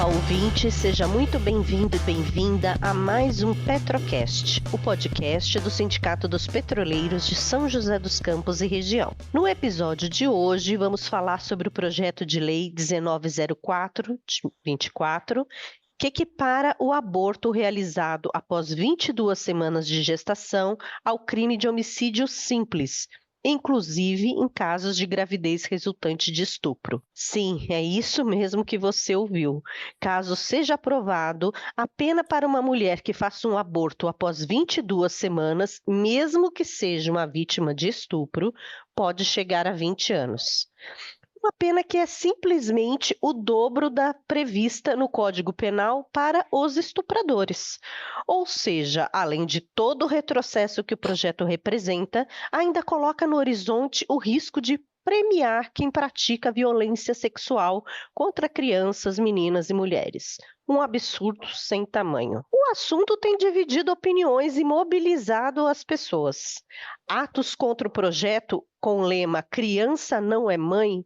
Olá, ouvinte, seja muito bem-vindo e bem-vinda a mais um Petrocast, o podcast do Sindicato dos Petroleiros de São José dos Campos e região. No episódio de hoje, vamos falar sobre o projeto de lei 1904 de 24, que equipara o aborto realizado após 22 semanas de gestação ao crime de homicídio simples, inclusive em casos de gravidez resultante de estupro. Sim, é isso mesmo que você ouviu. Caso seja aprovado, a pena para uma mulher que faça um aborto após 22 semanas, mesmo que seja uma vítima de estupro, pode chegar a 20 anos. Uma pena que é simplesmente o dobro da prevista no Código Penal para os estupradores. Ou seja, além de todo o retrocesso que o projeto representa, ainda coloca no horizonte o risco de premiar quem pratica violência sexual contra crianças, meninas e mulheres. Um absurdo sem tamanho. O assunto tem dividido opiniões e mobilizado as pessoas. Atos contra o projeto, com o lema "Criança não é mãe",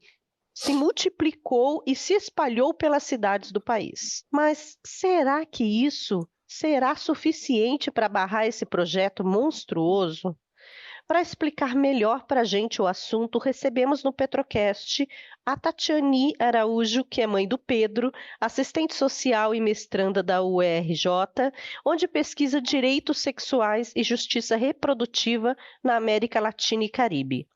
se multiplicou e se espalhou pelas cidades do país. Mas será que isso será suficiente para barrar esse projeto monstruoso? Para explicar melhor para a gente o assunto, recebemos no Petrocast a Tatiane Araújo, que é mãe do Pedro, assistente social e mestranda da UERJ, onde pesquisa direitos sexuais e justiça reprodutiva na América Latina e Caribe.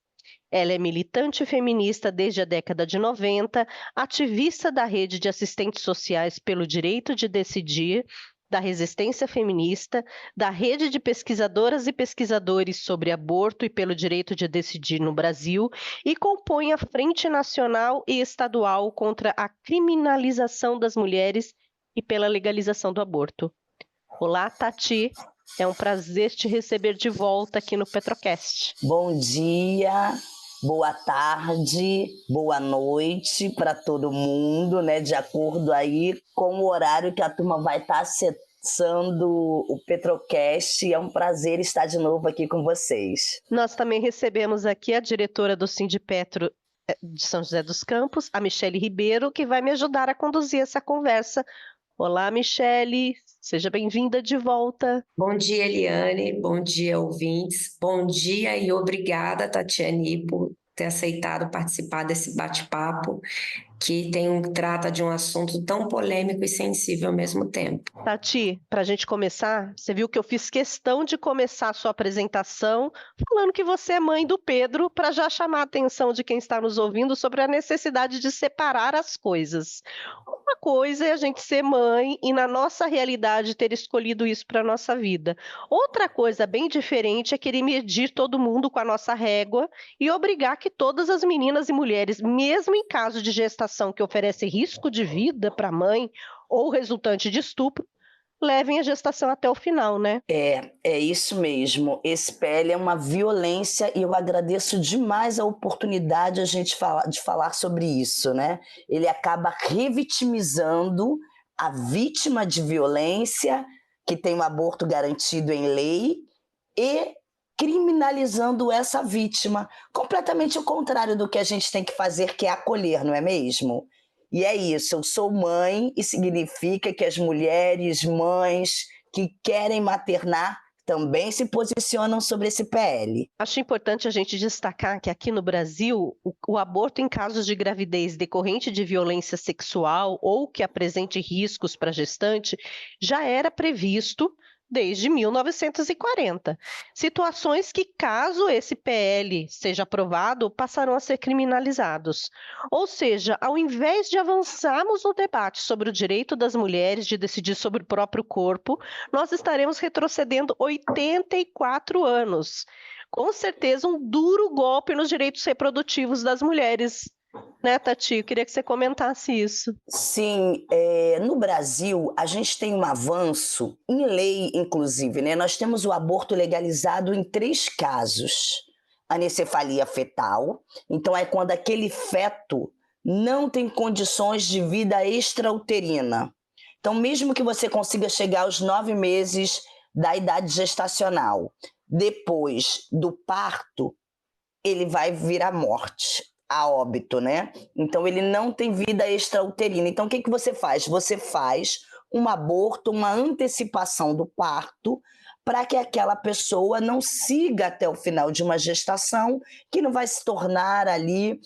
Ela é militante feminista desde a década de 90, ativista da rede de assistentes sociais pelo direito de decidir, da resistência feminista, da rede de pesquisadoras e pesquisadores sobre aborto e pelo direito de decidir no Brasil e compõe a Frente Nacional e Estadual contra a criminalização das mulheres e pela legalização do aborto. Olá, Tati. É um prazer te receber de volta aqui no Petrocast. Bom dia, boa tarde, boa noite para todo mundo, né? De acordo aí com o horário que a turma vai estar acessando o Petrocast. É um prazer estar de novo aqui com vocês. Nós também recebemos aqui a diretora do Sindipetro de São José dos Campos, a Michele Ribeiro, que vai me ajudar a conduzir essa conversa. Olá, Michele, seja bem-vinda de volta. Bom dia, Eliane, bom dia, ouvintes, bom dia e obrigada, Tatiane, por ter aceitado participar desse bate-papo que trata de um assunto tão polêmico e sensível ao mesmo tempo. Tati, para a gente começar, você viu que eu fiz questão de começar a sua apresentação falando que você é mãe do Pedro, para já chamar a atenção de quem está nos ouvindo sobre a necessidade de separar as coisas. Uma coisa é a gente ser mãe e, na nossa realidade, ter escolhido isso para a nossa vida. Outra coisa bem diferente é querer medir todo mundo com a nossa régua e obrigar que todas as meninas e mulheres, mesmo em caso de gestação que oferece risco de vida para a mãe ou resultante de estupro, levem a gestação até o final, né? É isso mesmo. Esse PL é uma violência e eu agradeço demais a oportunidade de falar sobre isso, né? Ele acaba revitimizando a vítima de violência, que tem um aborto garantido em lei, e criminalizando essa vítima. Completamente o contrário do que a gente tem que fazer, que é acolher, não é mesmo? E é isso, eu sou mãe e significa que as mulheres, mães que querem maternar também se posicionam sobre esse PL. Acho importante a gente destacar que aqui no Brasil, o aborto em casos de gravidez decorrente de violência sexual ou que apresente riscos para a gestante já era previsto desde 1940. Situações que, caso esse PL seja aprovado, passarão a ser criminalizados. Ou seja, ao invés de avançarmos no debate sobre o direito das mulheres de decidir sobre o próprio corpo, nós estaremos retrocedendo 84 anos. Com certeza, um duro golpe nos direitos reprodutivos das mulheres. Né, Tati? Eu queria que você comentasse isso. Sim, no Brasil, a gente tem um avanço, em lei, inclusive, né? Nós temos o aborto legalizado em 3 casos. Anencefalia fetal, então é quando aquele feto não tem condições de vida extrauterina. Então, mesmo que você consiga chegar aos 9 meses da idade gestacional, depois do parto, ele vai vir à morte. a óbito, né? Então ele não tem vida extrauterina. Então o que você faz? Você faz um aborto, uma antecipação do parto, para que aquela pessoa não siga até o final de uma gestação, que não vai se tornar ali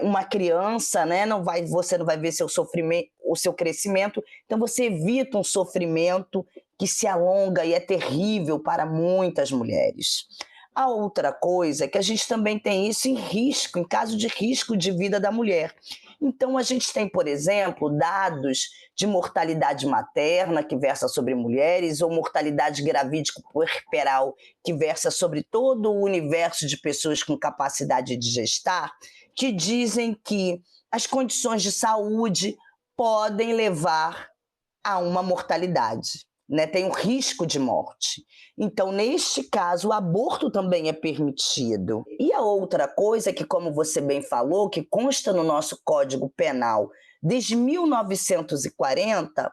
uma criança, né? Você não vai ver seu sofrimento, o seu crescimento. Então você evita um sofrimento que se alonga e é terrível para muitas mulheres. A outra coisa é que a gente também tem isso em risco, em caso de risco de vida da mulher. Então, a gente tem, por exemplo, dados de mortalidade materna, que versa sobre mulheres, ou mortalidade gravídico-puerperal, que versa sobre todo o universo de pessoas com capacidade de gestar, que dizem que as condições de saúde podem levar a uma mortalidade, né? Tem um risco de morte. Então, neste caso, o aborto também é permitido. E a outra coisa que, como você bem falou, que consta no nosso Código Penal desde 1940,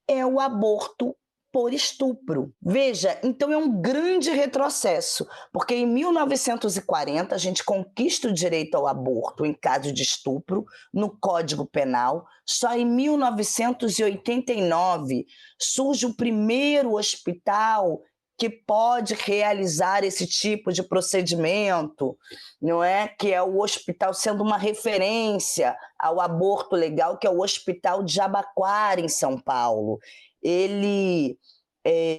é o aborto por estupro. Veja, então é um grande retrocesso, porque em 1940 a gente conquista o direito ao aborto em caso de estupro no Código Penal. Só em 1989 surge o primeiro hospital que pode realizar esse tipo de procedimento, não é? Que é o hospital sendo uma referência ao aborto legal, que é o Hospital de Jabaquara, em São Paulo.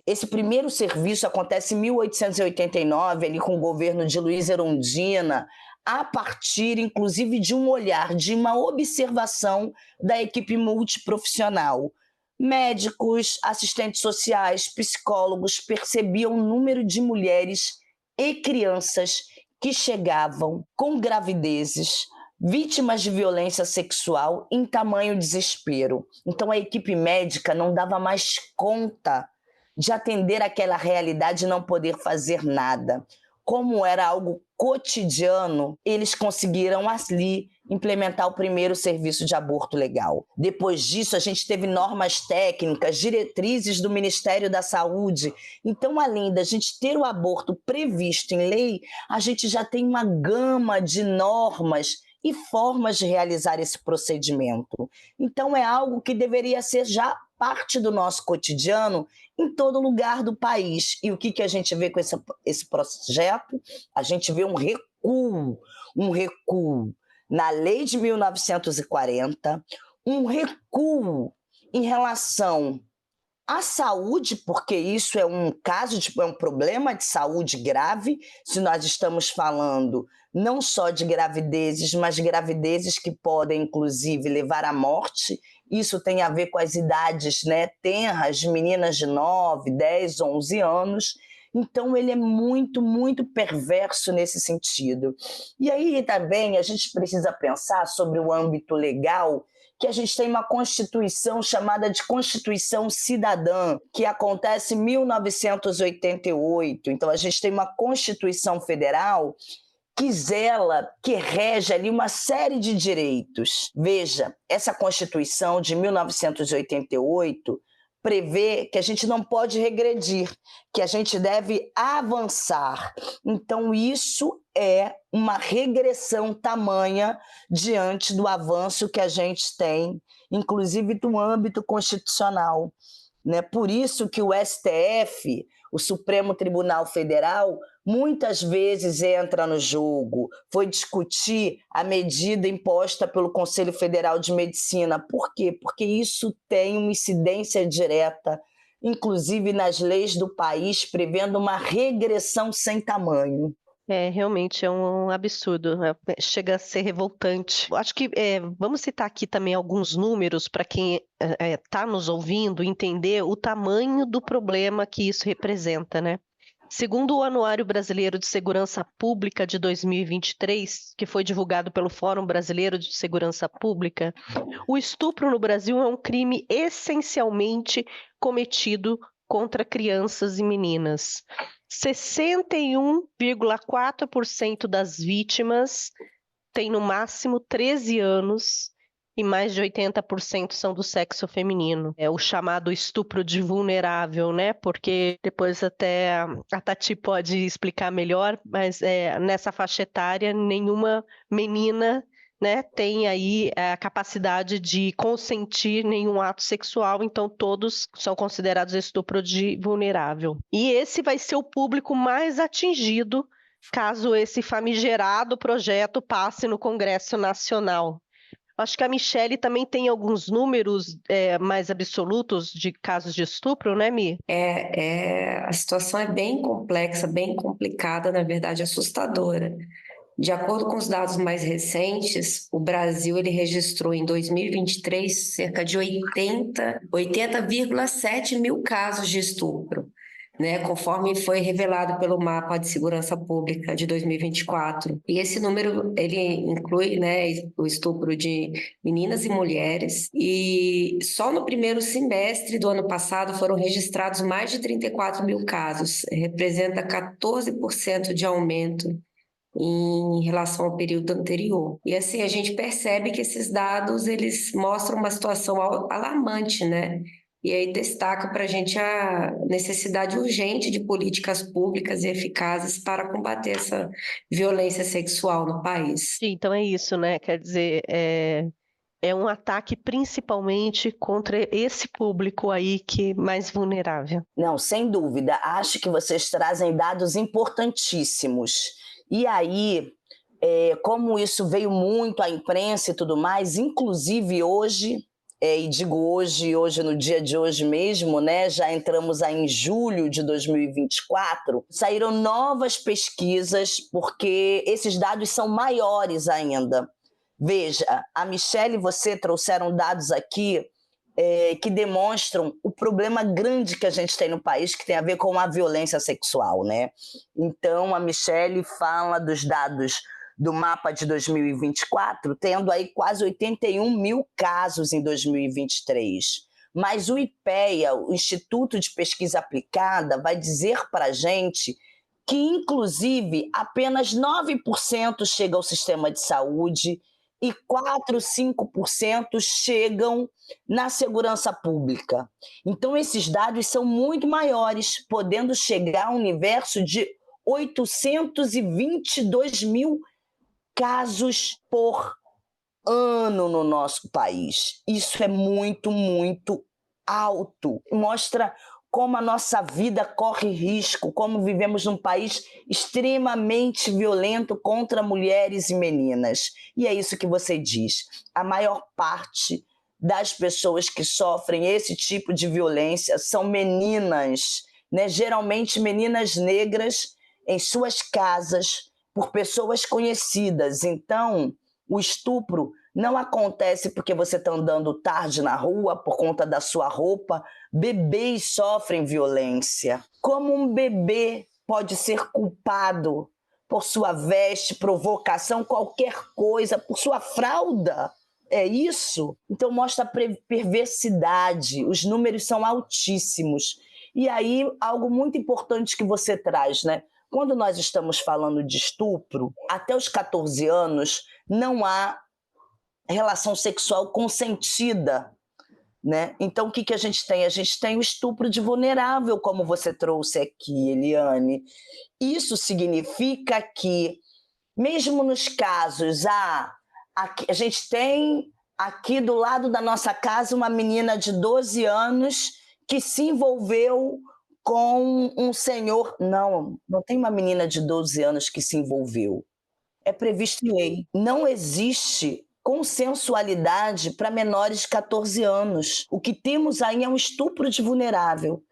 Esse primeiro serviço acontece em 1889, ali com o governo de Luiz Erundina, a partir, inclusive, de um olhar, de uma observação da equipe multiprofissional. Médicos, assistentes sociais, psicólogos percebiam o número de mulheres e crianças que chegavam com gravidezes, vítimas de violência sexual, em tamanho desespero. Então a equipe médica não dava mais conta de atender aquela realidade e não poder fazer nada. Como era algo cotidiano, eles conseguiram ali implementar o primeiro serviço de aborto legal. Depois disso, a gente teve normas técnicas, diretrizes do Ministério da Saúde. Então, além da gente ter o aborto previsto em lei, a gente já tem uma gama de normas e formas de realizar esse procedimento. Então, é algo que deveria ser já parte do nosso cotidiano em todo lugar do país. E o que a gente vê com esse projeto? A gente vê um recuo na lei de 1940, um recuo em relação à saúde, porque isso é um caso, é um problema de saúde grave, se nós estamos falando não só de gravidezes, mas gravidezes que podem, inclusive, levar à morte. Isso tem a ver com as idades, né, tenras de meninas de 9, 10, 11 anos. Então, ele é muito, muito perverso nesse sentido. E aí também a gente precisa pensar sobre o âmbito legal, que a gente tem uma Constituição chamada de Constituição Cidadã, que acontece em 1988. Então, a gente tem uma Constituição Federal que zela, que rege ali uma série de direitos. Veja, essa Constituição de 1988 prevê que a gente não pode regredir, que a gente deve avançar. Então, isso é uma regressão tamanha diante do avanço que a gente tem, inclusive do âmbito constitucional, né? Por isso que o STF, o Supremo Tribunal Federal, muitas vezes entra no jogo, foi discutir a medida imposta pelo Conselho Federal de Medicina. Por quê? Porque isso tem uma incidência direta, inclusive nas leis do país, prevendo uma regressão sem tamanho. Realmente é um absurdo, né? Chega a ser revoltante. Acho que vamos citar aqui também alguns números para quem está nos ouvindo entender o tamanho do problema que isso representa, né? Segundo o Anuário Brasileiro de Segurança Pública de 2023, que foi divulgado pelo Fórum Brasileiro de Segurança Pública, o estupro no Brasil é um crime essencialmente cometido contra crianças e meninas. 61,4% das vítimas têm no máximo 13 anos e mais de 80% são do sexo feminino. É o chamado estupro de vulnerável, né? Porque depois até a Tati pode explicar melhor, mas nessa faixa etária nenhuma menina, né, tem aí a capacidade de consentir nenhum ato sexual, então todos são considerados estupro de vulnerável. E esse vai ser o público mais atingido caso esse famigerado projeto passe no Congresso Nacional. Acho que a Michelle também tem alguns números mais absolutos de casos de estupro, né, Mi? A situação é bem complexa, bem complicada, na verdade, assustadora. De acordo com os dados mais recentes, o Brasil ele registrou em 2023 cerca de 80,7 mil casos de estupro, né, conforme foi revelado pelo Mapa de Segurança Pública de 2024. E esse número ele inclui, né, o estupro de meninas e mulheres. E só no primeiro semestre do ano passado foram registrados mais de 34 mil casos, representa 14% de aumento em relação ao período anterior. E assim, a gente percebe que esses dados, eles mostram uma situação alarmante, né? E aí destaca para a gente a necessidade urgente de políticas públicas e eficazes para combater essa violência sexual no país. Então é isso, né? Quer dizer, é um ataque principalmente contra esse público aí que é mais vulnerável. Não, sem dúvida. Acho que vocês trazem dados importantíssimos. E aí, como isso veio muito à imprensa e tudo mais, inclusive hoje, e digo hoje no dia de hoje mesmo, né, já entramos aí em julho de 2024, saíram novas pesquisas, porque esses dados são maiores ainda. Veja, a Michelle e você trouxeram dados aqui que demonstram o problema grande que a gente tem no país, que tem a ver com a violência sexual, né? Então, a Michelle fala dos dados do mapa de 2024, tendo aí quase 81 mil casos em 2023. Mas o IPEA, o Instituto de Pesquisa Aplicada, vai dizer para a gente que, inclusive, apenas 9% chega ao sistema de saúde e 4, 5% chegam na segurança pública. Então, esses dados são muito maiores, podendo chegar a um universo de 822 mil casos por ano no nosso país. Isso é muito, muito alto. Mostra como a nossa vida corre risco, como vivemos num país extremamente violento contra mulheres e meninas. E é isso que você diz. A maior parte das pessoas que sofrem esse tipo de violência são meninas, né? Geralmente meninas negras em suas casas, por pessoas conhecidas. Então, o estupro não acontece porque você está andando tarde na rua por conta da sua roupa. Bebês sofrem violência. Como um bebê pode ser culpado por sua veste, provocação, qualquer coisa, por sua fralda? É isso? Então mostra a perversidade. Os números são altíssimos. E aí, algo muito importante que você traz, né? Quando nós estamos falando de estupro, até os 14 anos não há relação sexual consentida, né? Então, o que a gente tem? A gente tem o estupro de vulnerável, como você trouxe aqui, Eliane. Isso significa que, mesmo nos casos, a gente tem aqui do lado da nossa casa uma menina de 12 anos que se envolveu com um senhor. Não tem uma menina de 12 anos que se envolveu. É previsto em lei. Não existe consensualidade para menores de 14 anos. O que temos aí é um estupro de vulnerável.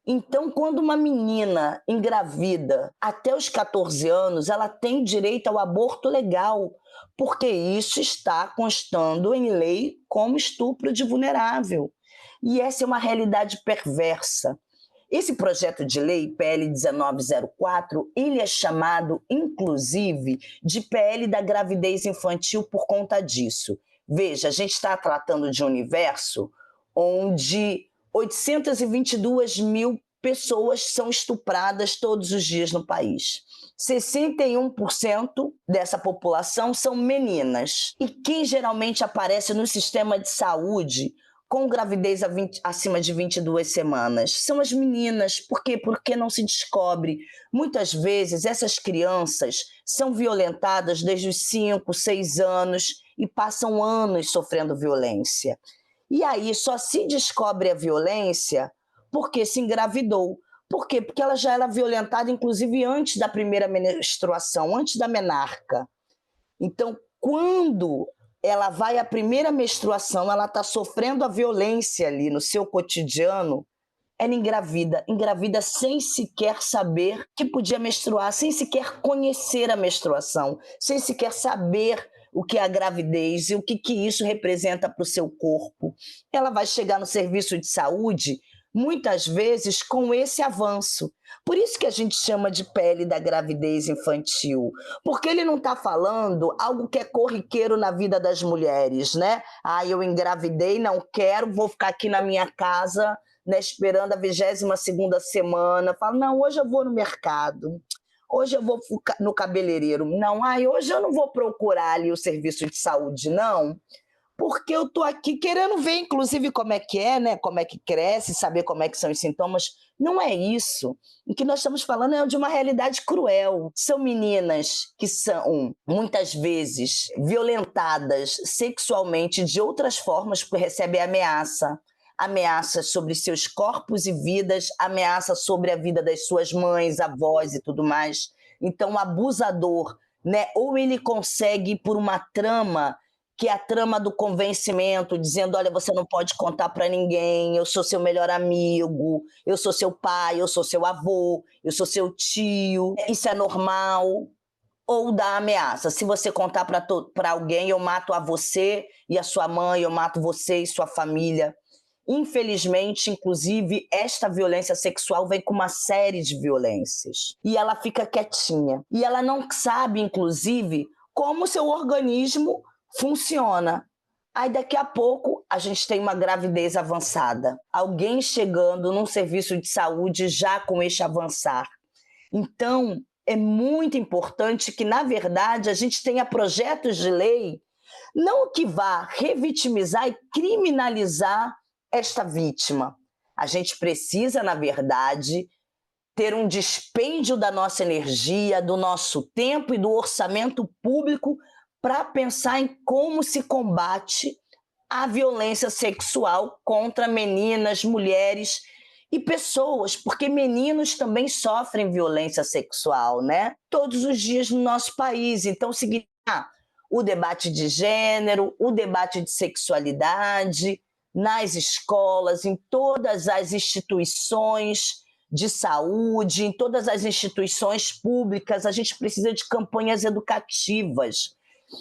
Então, quando uma menina engravida até os 14 anos, ela tem direito ao aborto legal, porque isso está constando em lei como estupro de vulnerável. E essa é uma realidade perversa. Esse projeto de lei, PL 1904, ele é chamado, inclusive, de PL da gravidez infantil por conta disso. Veja, a gente está tratando de um universo onde 822 mil pessoas são estupradas todos os dias no país. 61% dessa população são meninas. E quem geralmente aparece no sistema de saúde com gravidez acima de 22 semanas? São as meninas. Por quê? Porque não se descobre. Muitas vezes essas crianças são violentadas desde os 5, 6 anos e passam anos sofrendo violência. E aí só se descobre a violência porque se engravidou. Por quê? Porque ela já era violentada, inclusive, antes da primeira menstruação, antes da menarca. Então, quando ela vai à primeira menstruação, ela está sofrendo a violência ali no seu cotidiano, ela engravida sem sequer saber que podia menstruar, sem sequer conhecer a menstruação, sem sequer saber o que é a gravidez e o que isso representa para o seu corpo. Ela vai chegar no serviço de saúde, muitas vezes, com esse avanço. Por isso que a gente chama de pele da gravidez infantil, porque ele não está falando algo que é corriqueiro na vida das mulheres, né? Eu engravidei, não quero, vou ficar aqui na minha casa, né, esperando a 22ª semana. Falo, não, hoje eu vou no mercado, hoje eu vou no cabeleireiro. Não, hoje eu não vou procurar ali o serviço de saúde, não, porque eu estou aqui querendo ver, inclusive, como é que é, né? Como é que cresce, saber como é que são os sintomas. Não é isso. O que nós estamos falando é de uma realidade cruel. São meninas que são, muitas vezes, violentadas sexualmente de outras formas, porque recebem ameaça. Ameaças sobre seus corpos e vidas, ameaça sobre a vida das suas mães, avós e tudo mais. Então, o abusador, né? Ou ele consegue, por uma trama, que é a trama do convencimento, dizendo, olha, você não pode contar para ninguém, eu sou seu melhor amigo, eu sou seu pai, eu sou seu avô, eu sou seu tio, isso é normal. Ou da ameaça, se você contar para alguém, eu mato a você e a sua mãe, eu mato você e sua família. Infelizmente, inclusive, esta violência sexual vem com uma série de violências. E ela fica quietinha. E ela não sabe, inclusive, como o seu organismo funciona. Aí daqui a pouco a gente tem uma gravidez avançada. Alguém chegando num serviço de saúde já com este avançar. Então, é muito importante que, na verdade, a gente tenha projetos de lei não que vá revitimizar e criminalizar esta vítima. A gente precisa, na verdade, ter um dispêndio da nossa energia, do nosso tempo e do orçamento público para pensar em como se combate a violência sexual contra meninas, mulheres e pessoas, porque meninos também sofrem violência sexual, né? Todos os dias no nosso país. Então, significa o debate de gênero, o debate de sexualidade nas escolas, em todas as instituições de saúde, em todas as instituições públicas. A gente precisa de campanhas educativas,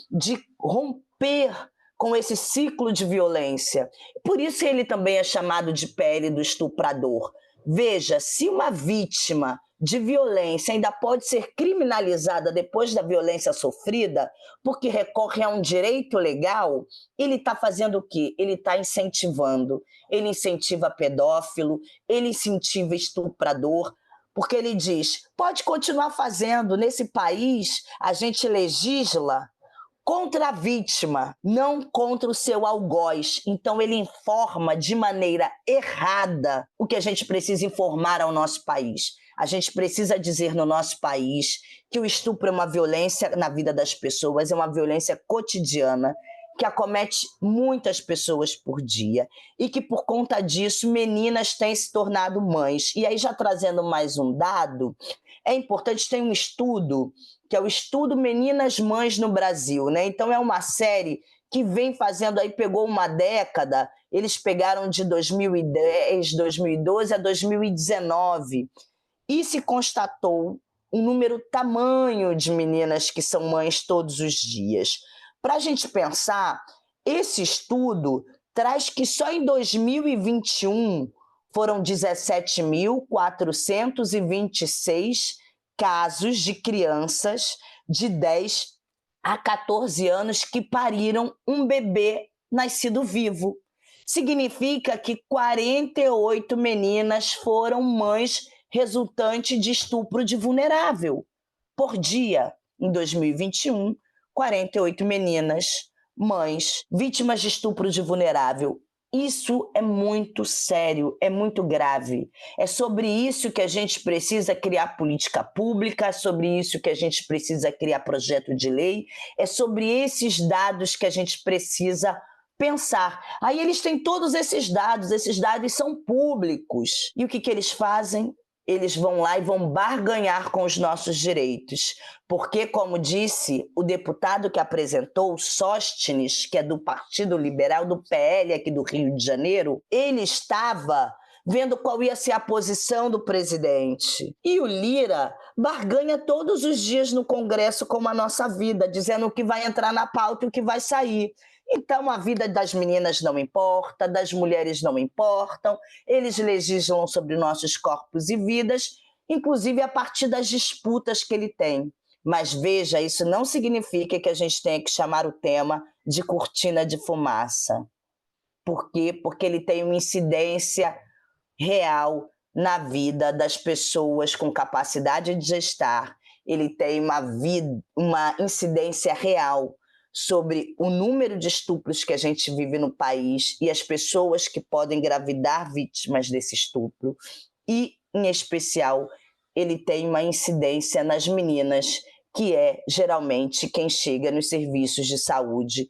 de romper com esse ciclo de violência. Por isso ele também é chamado de pele do estuprador. Veja, se uma vítima de violência ainda pode ser criminalizada depois da violência sofrida, porque recorre a um direito legal, ele está fazendo o quê? Ele está incentivando. Ele incentiva pedófilo, ele incentiva estuprador, porque ele diz, pode continuar fazendo. Nesse país, a gente legisla contra a vítima, não contra o seu algoz. Então, ele informa de maneira errada o que a gente precisa informar ao nosso país. A gente precisa dizer no nosso país que o estupro é uma violência na vida das pessoas, é uma violência cotidiana, que acomete muitas pessoas por dia e que, por conta disso, meninas têm se tornado mães. E aí, já trazendo mais um dado, é importante, tem um estudo, que é o estudo Meninas Mães no Brasil, né? Então, é uma série que vem fazendo, aí pegou uma década, eles pegaram de 2010, 2012 a 2019, e se constatou um número tamanho de meninas que são mães todos os dias. Para a gente pensar, esse estudo traz que só em 2021 foram 17.426 casos de crianças de 10 a 14 anos que pariram um bebê nascido vivo. significa que 48 meninas foram mães resultante de estupro de vulnerável por dia. Em 2021, 48 meninas, mães, vítimas de estupro de vulnerável. Isso é muito sério, é muito grave. É sobre isso que a gente precisa criar política pública, é sobre isso que a gente precisa criar projeto de lei, é sobre esses dados que a gente precisa pensar. Aí eles têm todos esses dados são públicos. E o que eles fazem? Eles vão lá e vão barganhar com os nossos direitos. Porque, como disse o deputado que apresentou, Sóstenes, que é do Partido Liberal, do PL aqui do Rio de Janeiro, ele estava vendo qual ia ser a posição do presidente. E o Lira barganha todos os dias no Congresso como a nossa vida, dizendo o que vai entrar na pauta e o que vai sair. Então, a vida das meninas não importa, das mulheres não importam, eles legislam sobre nossos corpos e vidas, inclusive a partir das disputas que ele tem. Mas veja, isso não significa que a gente tenha que chamar o tema de cortina de fumaça. Por quê? Porque ele tem uma incidência real na vida das pessoas com capacidade de gestar. Ele tem uma incidência real sobre o número de estupros que a gente vive no país e as pessoas que podem engravidar vítimas desse estupro. E, em especial, ele tem uma incidência nas meninas, que é geralmente quem chega nos serviços de saúde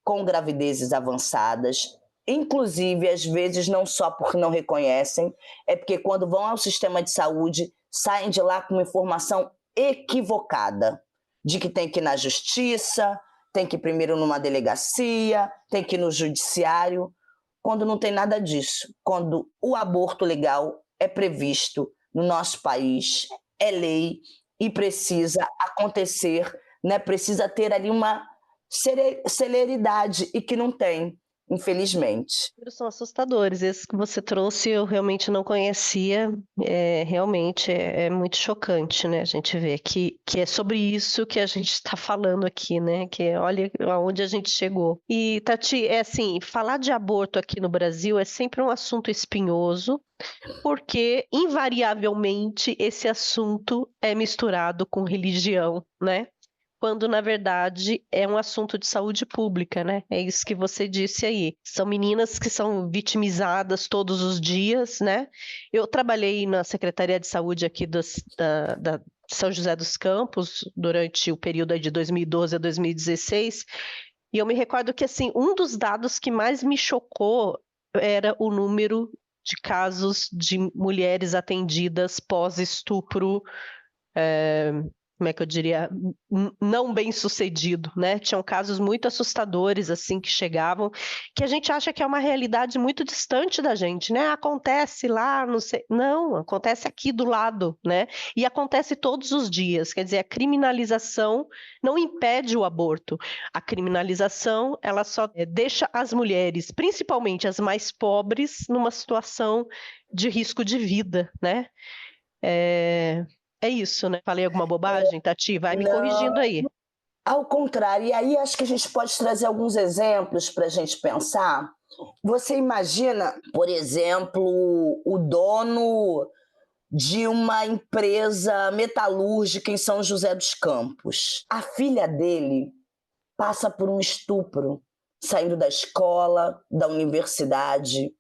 com gravidezes avançadas, inclusive, às vezes, não só porque não reconhecem, é porque quando vão ao sistema de saúde, saem de lá com uma informação equivocada, de que tem que ir na justiça, tem que ir primeiro numa delegacia, tem que ir no judiciário, quando não tem nada disso. Quando o aborto legal é previsto no nosso país, é lei e precisa acontecer, né? Precisa ter ali uma celeridade e que não tem, infelizmente. São assustadores. Esses que você trouxe eu realmente não conhecia. Realmente é muito chocante, né? A gente vê que é sobre isso que a gente está falando aqui, né? Que olha aonde a gente chegou. E, Tati, é assim, falar de aborto aqui no Brasil é sempre um assunto espinhoso, porque invariavelmente esse assunto é misturado com religião, né? Quando na verdade é um assunto de saúde pública, né? É isso que você disse aí. São meninas que são vitimizadas todos os dias, né? Eu trabalhei na Secretaria de Saúde aqui da São José dos Campos durante o período aí de 2012 a 2016, e eu me recordo que assim, um dos dados que mais me chocou era o número de casos de mulheres atendidas pós-estupro, como é que eu diria, não bem sucedido, né? Tinham casos muito assustadores, assim, que chegavam, que a gente acha que é uma realidade muito distante da gente, né? Acontece lá, não sei... Não, acontece aqui do lado, né? E acontece todos os dias, quer dizer, a criminalização não impede o aborto. A criminalização, ela só deixa as mulheres, principalmente as mais pobres, numa situação de risco de vida, né? É isso, né? Falei alguma bobagem, Tati? Vai me corrigindo aí. Ao contrário, e aí acho que a gente pode trazer alguns exemplos para a gente pensar. Você imagina, por exemplo, o dono de uma empresa metalúrgica em São José dos Campos. A filha dele passa por um estupro, saindo da escola, da universidade.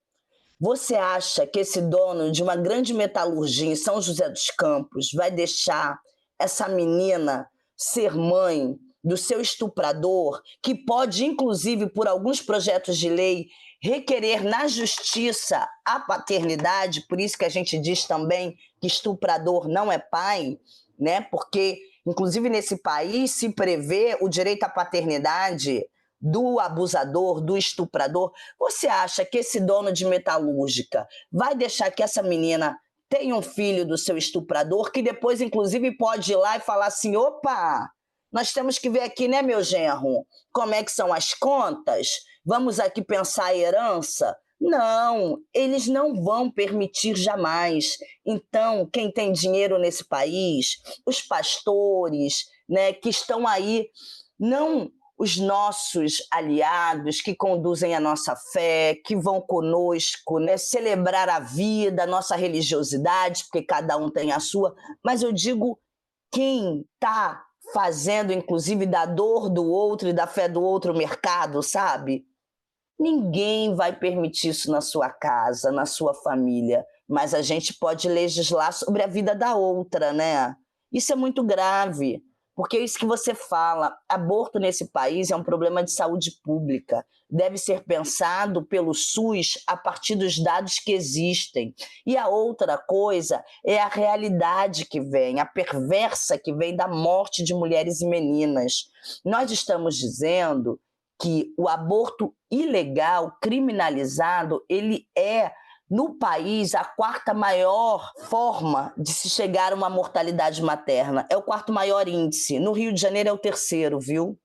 Você acha que esse dono de uma grande metalurgia em São José dos Campos vai deixar essa menina ser mãe do seu estuprador, que pode, inclusive, por alguns projetos de lei, requerer na justiça a paternidade? Por isso que a gente diz também que estuprador não é pai, né? Porque, inclusive, nesse país se prevê o direito à paternidade do abusador, do estuprador. Você acha que esse dono de metalúrgica vai deixar que essa menina tenha um filho do seu estuprador, que depois, inclusive, pode ir lá e falar assim: opa, nós temos que ver aqui, né, meu genro, como é que são as contas? Vamos aqui pensar a herança? Não, eles não vão permitir jamais. Então, quem tem dinheiro nesse país, os pastores, né, que estão aí, não os nossos aliados que conduzem a nossa fé, que vão conosco, né, celebrar a vida, a nossa religiosidade, porque cada um tem a sua, mas eu digo quem está fazendo, inclusive, da dor do outro e da fé do outro mercado, sabe? Ninguém vai permitir isso na sua casa, na sua família, mas a gente pode legislar sobre a vida da outra, né? Isso é muito grave. Porque é isso que você fala, aborto nesse país é um problema de saúde pública, deve ser pensado pelo SUS a partir dos dados que existem. E a outra coisa é a realidade que vem, a perversa que vem da morte de mulheres e meninas. Nós estamos dizendo que o aborto ilegal, criminalizado, ele é no país, a quarta maior forma de se chegar a uma mortalidade materna. É o quarto maior índice. No Rio de Janeiro é o terceiro, viu?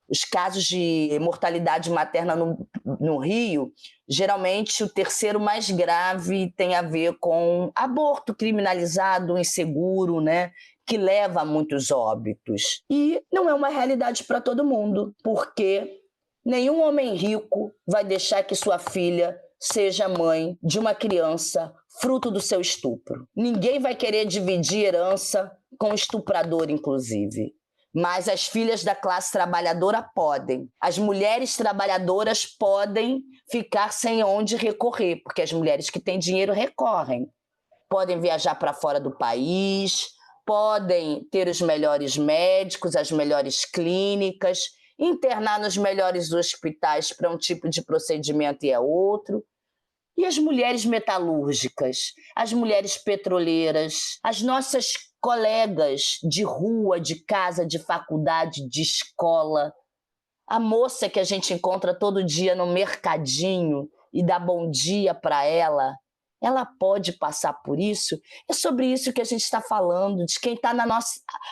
Os casos de mortalidade materna no Rio, geralmente o terceiro mais grave tem a ver com aborto criminalizado, inseguro, né? Que leva a muitos óbitos. E não é uma realidade para todo mundo, porque nenhum homem rico vai deixar que sua filha seja mãe de uma criança fruto do seu estupro. Ninguém vai querer dividir herança com o estuprador, inclusive. Mas as filhas da classe trabalhadora podem. As mulheres trabalhadoras podem ficar sem onde recorrer, porque as mulheres que têm dinheiro recorrem. Podem viajar para fora do país, podem ter os melhores médicos, as melhores clínicas, internar nos melhores hospitais para um tipo de procedimento e é outro. E as mulheres metalúrgicas, as mulheres petroleiras, as nossas colegas de rua, de casa, de faculdade, de escola, a moça que a gente encontra todo dia no mercadinho e dá bom dia para ela pode passar por isso? É sobre isso que a gente está falando, de quem está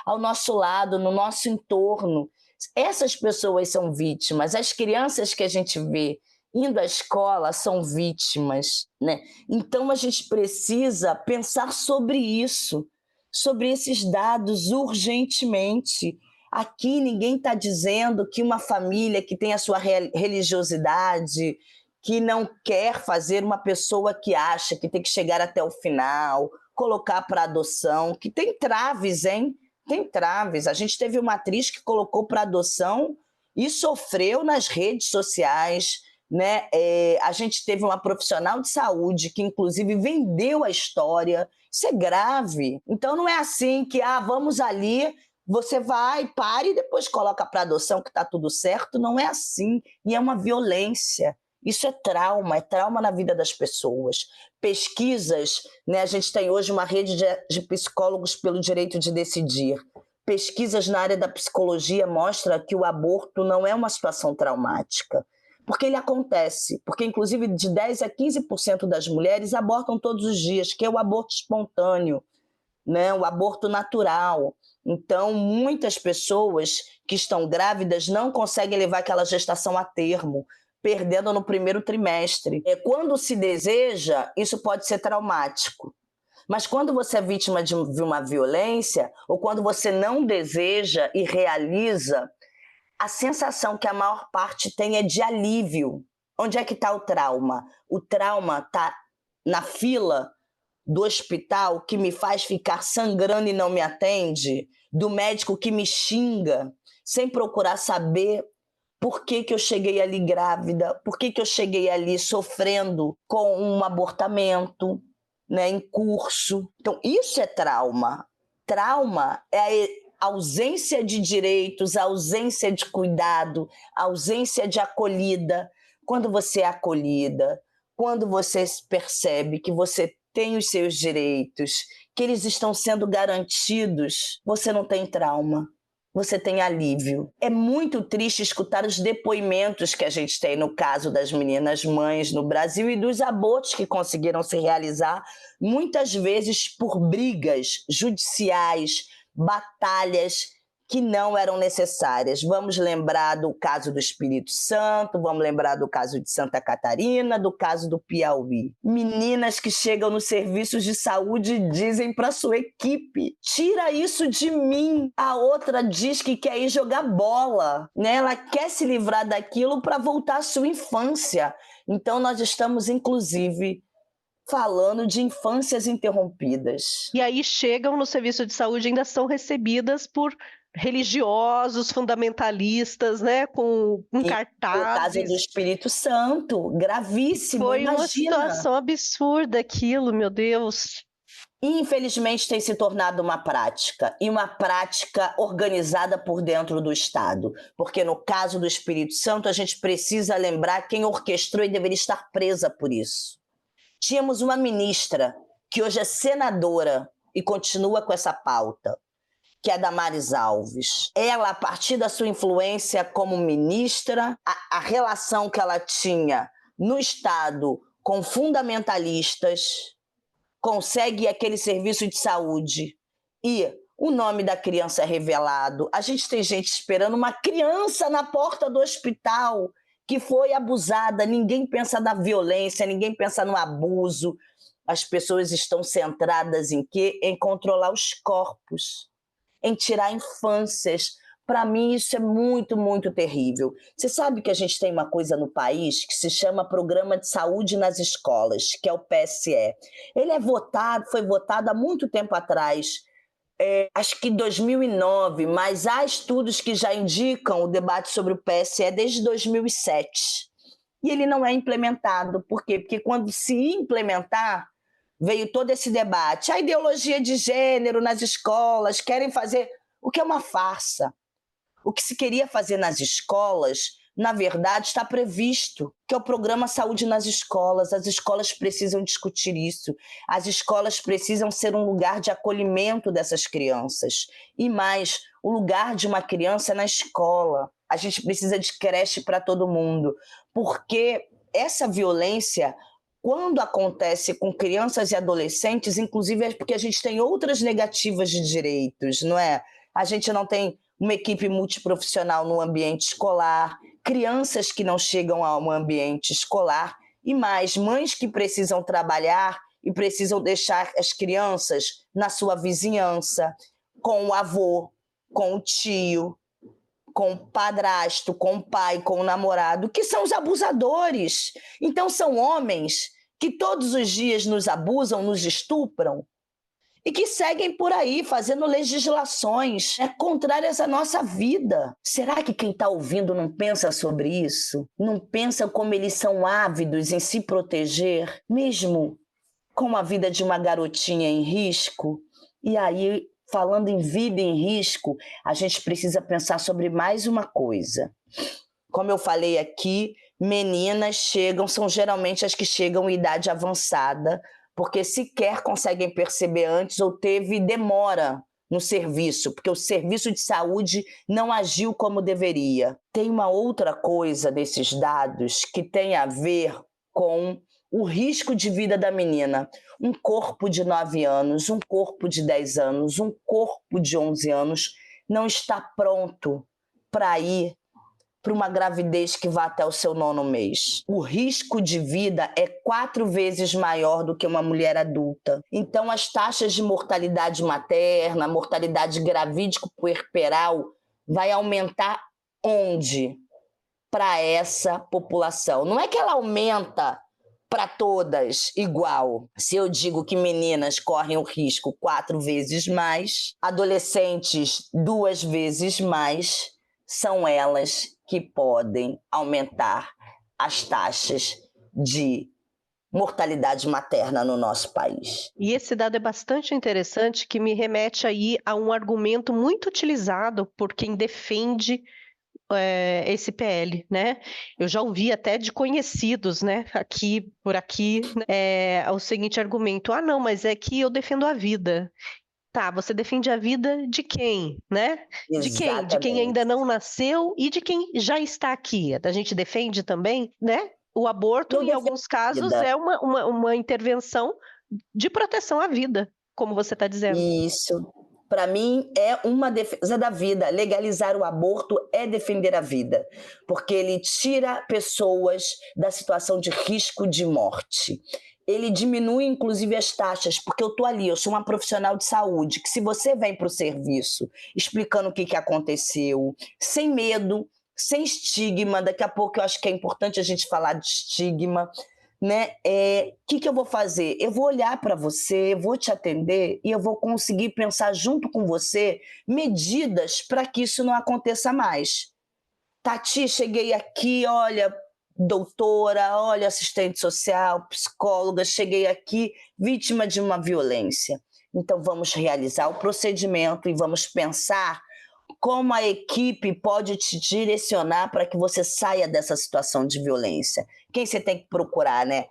ao nosso lado, no nosso entorno. Essas pessoas são vítimas, as crianças que a gente vê indo à escola são vítimas, né? Então a gente precisa pensar sobre isso, sobre esses dados urgentemente. Aqui ninguém está dizendo que uma família que tem a sua religiosidade, que não quer fazer uma pessoa que acha que tem que chegar até o final, colocar para adoção, que tem traves, hein? Tem traves. A gente teve uma atriz que colocou para adoção e sofreu nas redes sociais, né? A gente teve uma profissional de saúde que, inclusive, vendeu a história. Isso é grave. Então, não é assim que, vamos ali, você vai, para e depois coloca para adoção que está tudo certo. Não é assim. E é uma violência. Isso é trauma na vida das pessoas. Pesquisas, né? A gente tem hoje uma rede de psicólogos pelo direito de decidir. Pesquisas na área da psicologia mostram que o aborto não é uma situação traumática. Porque ele acontece, porque inclusive de 10% a 15% das mulheres abortam todos os dias, que é o aborto espontâneo, né? O aborto natural. Então, muitas pessoas que estão grávidas não conseguem levar aquela gestação a termo, perdendo no primeiro trimestre. Quando se deseja, isso pode ser traumático. Mas quando você é vítima de uma violência, ou quando você não deseja e realiza, a sensação que a maior parte tem é de alívio. Onde é que está o trauma? O trauma está na fila do hospital que me faz ficar sangrando e não me atende, do médico que me xinga, sem procurar saber por que eu cheguei ali grávida, por que eu cheguei ali sofrendo com um abortamento, né, em curso. Então, isso é trauma. Trauma é a ausência de direitos, a ausência de cuidado, a ausência de acolhida. Quando você é acolhida, quando você percebe que você tem os seus direitos, que eles estão sendo garantidos, você não tem trauma, você tem alívio. É muito triste escutar os depoimentos que a gente tem no caso das meninas mães no Brasil e dos abortos que conseguiram se realizar, muitas vezes por brigas judiciais, batalhas que não eram necessárias. Vamos lembrar do caso do Espírito Santo, vamos lembrar do caso de Santa Catarina, do caso do Piauí. Meninas que chegam nos serviços de saúde e dizem para sua equipe: tira isso de mim. A outra diz que quer ir jogar bola, né? Ela quer se livrar daquilo para voltar à sua infância. Então nós estamos, inclusive, falando de infâncias interrompidas. E aí chegam no serviço de saúde e ainda são recebidas por religiosos, fundamentalistas, né, com No caso do cartazes. Espírito Santo, gravíssimo, Foi uma imagina. situação absurda aquilo, meu Deus. Infelizmente tem se tornado uma prática, e uma prática organizada por dentro do Estado, porque no caso do Espírito Santo a gente precisa lembrar quem orquestrou e deveria estar presa por isso. Tínhamos uma ministra, que hoje é senadora e continua com essa pauta, que é a Damares Alves. Ela, a partir da sua influência como ministra, a relação que ela tinha no Estado com fundamentalistas, consegue aquele serviço de saúde e o nome da criança é revelado. A gente tem gente esperando uma criança na porta do hospital que foi abusada. Ninguém pensa na violência, ninguém pensa no abuso. As pessoas estão centradas em quê? Em controlar os corpos, em tirar infâncias. Para mim, isso é muito, muito terrível. Você sabe que a gente tem uma coisa no país que se chama Programa de Saúde nas Escolas, que é o PSE. Ele foi votado há muito tempo atrás, acho que 2009, mas há estudos que já indicam o debate sobre o PSE desde 2007. E ele não é implementado. Por quê? Porque quando se implementar, veio todo esse debate. A ideologia de gênero nas escolas, querem fazer o que é uma farsa. O que se queria fazer nas escolas, na verdade, está previsto, que é o programa Saúde nas Escolas. As escolas precisam discutir isso. As escolas precisam ser um lugar de acolhimento dessas crianças. E mais, o lugar de uma criança é na escola. A gente precisa de creche para todo mundo, porque essa violência, quando acontece com crianças e adolescentes, inclusive é porque a gente tem outras negativas de direitos, não é? A gente não tem uma equipe multiprofissional no ambiente escolar, crianças que não chegam ao ambiente escolar e mais, mães que precisam trabalhar e precisam deixar as crianças na sua vizinhança, com o avô, com o tio, com o padrasto, com o pai, com o namorado, que são os abusadores. Então são homens que todos os dias nos abusam, nos estupram, e que seguem por aí fazendo legislações contrárias à nossa vida. Será que quem está ouvindo não pensa sobre isso? Não pensa como eles são ávidos em se proteger, mesmo com a vida de uma garotinha em risco? E aí, falando em vida em risco, a gente precisa pensar sobre mais uma coisa. Como eu falei aqui, meninas são geralmente as que chegam em idade avançada, porque sequer conseguem perceber antes ou teve demora no serviço, porque o serviço de saúde não agiu como deveria. Tem uma outra coisa desses dados que tem a ver com o risco de vida da menina. Um corpo de 9 anos, um corpo de 10 anos, um corpo de 11 anos não está pronto para ir para uma gravidez que vá até o seu 9º mês. O risco de vida é 4 vezes maior do que uma mulher adulta. Então, as taxas de mortalidade materna, mortalidade gravídico-puerperal vai aumentar onde? Para essa população. Não é que ela aumenta para todas igual. Se eu digo que meninas correm o risco 4 vezes mais, adolescentes 2 vezes mais, são elas que podem aumentar as taxas de mortalidade materna no nosso país. E esse dado é bastante interessante, que me remete aí a um argumento muito utilizado por quem defende esse PL, né? Eu já ouvi até de conhecidos, né, por aqui, o seguinte argumento: não, mas é que eu defendo a vida. Tá, você defende a vida de quem, né? De quem? De quem ainda não nasceu e de quem já está aqui. A gente defende também, né? O aborto, em alguns casos, é uma intervenção de proteção à vida, como você está dizendo. Isso. Para mim, é uma defesa da vida. Legalizar o aborto é defender a vida, porque ele tira pessoas da situação de risco de morte. Ele diminui, inclusive, as taxas, porque eu estou ali, eu sou uma profissional de saúde, que se você vem para o serviço explicando o que aconteceu, sem medo, sem estigma, daqui a pouco eu acho que é importante a gente falar de estigma, né? Que eu vou fazer? Eu vou olhar para você, eu vou te atender e eu vou conseguir pensar junto com você medidas para que isso não aconteça mais. Tati, cheguei aqui, olha, doutora, olha, assistente social, psicóloga, cheguei aqui vítima de uma violência. Então vamos realizar o procedimento e vamos pensar como a equipe pode te direcionar para que você saia dessa situação de violência. Quem você tem que procurar, né?